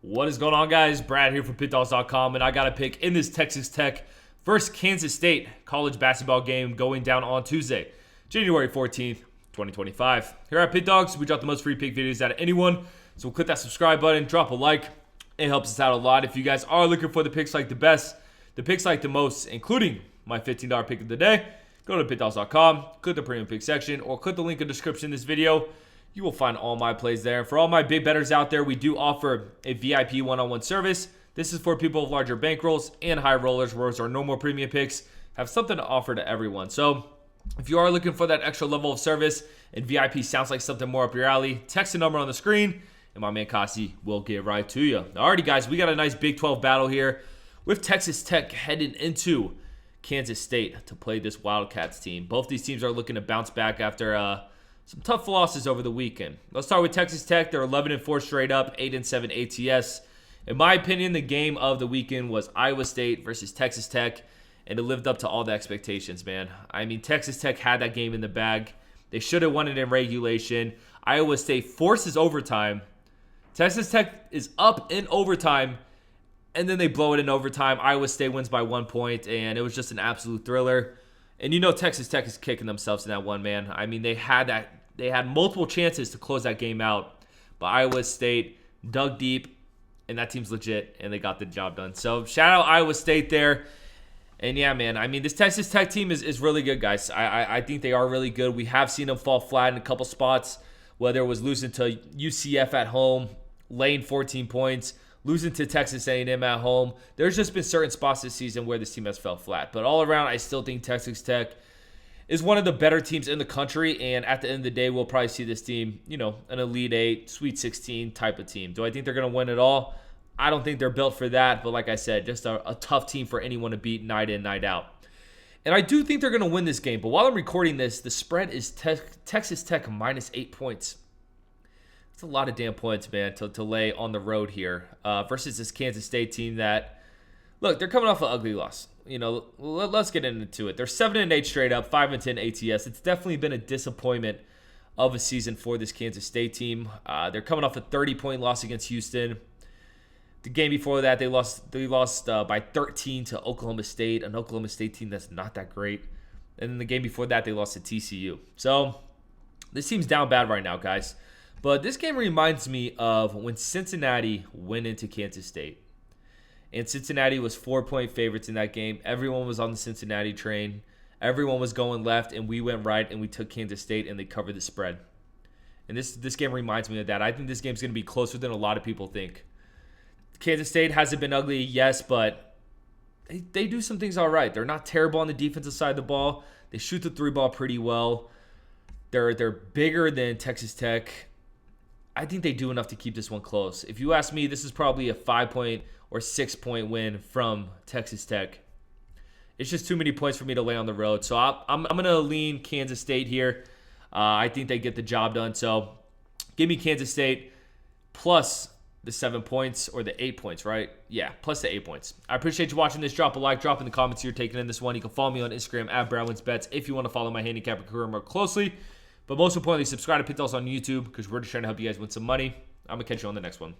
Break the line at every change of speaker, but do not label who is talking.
What is going on, guys? Brad here from Pickdawgz.com, and I got a pick in this Texas Tech versus Kansas State college basketball game going down on Tuesday, January 14th, 2025. Here at Pickdawgz, we drop the most free pick videos out of anyone, so click that subscribe button, drop a like. It helps us out a lot. If you guys are looking for the picks like the best, the picks like the most, including my $15 pick of the day, go to Pickdawgz.com, click the premium pick section, or click the link in the description in this video. You will find all my plays there. For all my big bettors out there, we do offer a VIP one-on-one service. This is for people with larger bankrolls and high rollers, whereas our normal premium picks have something to offer to everyone. So if you are looking for that extra level of service and VIP sounds like something more up your alley, text the number on the screen, and my man Kasi will get right to you. Alrighty, guys, we got a nice Big 12 battle here with Texas Tech heading into Kansas State to play this Wildcats team. Both these teams are looking to bounce back after some tough losses over the weekend. Let's start with Texas Tech. They're 11-4 straight up, 8-7 ATS. In my opinion, the game of the weekend was Iowa State versus Texas Tech, and it lived up to all the expectations, man. I mean, Texas Tech had that game in the bag. They should have won it in regulation. Iowa State forces overtime. Texas Tech is up in overtime, and then they blow it in overtime. Iowa State wins by 1 point, and it was just an absolute thriller. And you know Texas Tech is kicking themselves in that one, man. I mean, they had multiple chances to close that game out, but Iowa State dug deep, and that team's legit, and they got the job done. So shout out Iowa State there. And yeah, man, I mean, this Texas Tech team is really good, guys. I think they are really good. We have seen them fall flat in a couple spots, whether it was losing to UCF at home, laying 14 points, losing to Texas A&M at home. There's just been certain spots this season where this team has fell flat. But all around, I still think Texas Tech is one of the better teams in the country. And at the end of the day, we'll probably see this team, you know, an Elite 8, Sweet 16 type of team. Do I think they're going to win it all? I don't think they're built for that. But like I said, just a tough team for anyone to beat night in, night out. And I do think they're going to win this game. But while I'm recording this, the spread is Texas Tech minus 8 points. It's a lot of damn points, man, to lay on the road here versus this Kansas State team that, look, they're coming off an ugly loss. You know, let's get into it. They're 7-8 straight up, 5-10 ATS. It's definitely been a disappointment of a season for this Kansas State team. They're coming off a 30-point loss against Houston. The game before that, they lost by 13 to Oklahoma State, an Oklahoma State team that's not that great. And then the game before that, they lost to TCU. So this team's down bad right now, guys. But this game reminds me of when Cincinnati went into Kansas State. And Cincinnati was 4-point favorites in that game. Everyone was on the Cincinnati train. Everyone was going left, and we went right, and we took Kansas State, and they covered the spread. And this game reminds me of that. I think this game's going to be closer than a lot of people think. Kansas State hasn't been ugly, yes, but they do some things all right. They're not terrible on the defensive side of the ball. They shoot the three ball pretty well. They're bigger than Texas Tech. I think they do enough to keep this one close. If you ask me, this is probably a 5-point or 6-point win from Texas Tech. It's just too many points for me to lay on the road. So I'm going to lean Kansas State here. I think they get the job done. So give me Kansas State plus the 7 points or the 8 points, right? Yeah, plus the 8 points. I appreciate you watching this. Drop a like, drop in the comments you're taking in this one. You can follow me on Instagram at BradWinsBets if you want to follow my handicapper career more closely. But most importantly, subscribe to Pick Dawgz on YouTube because we're just trying to help you guys win some money. I'm going to catch you on the next one.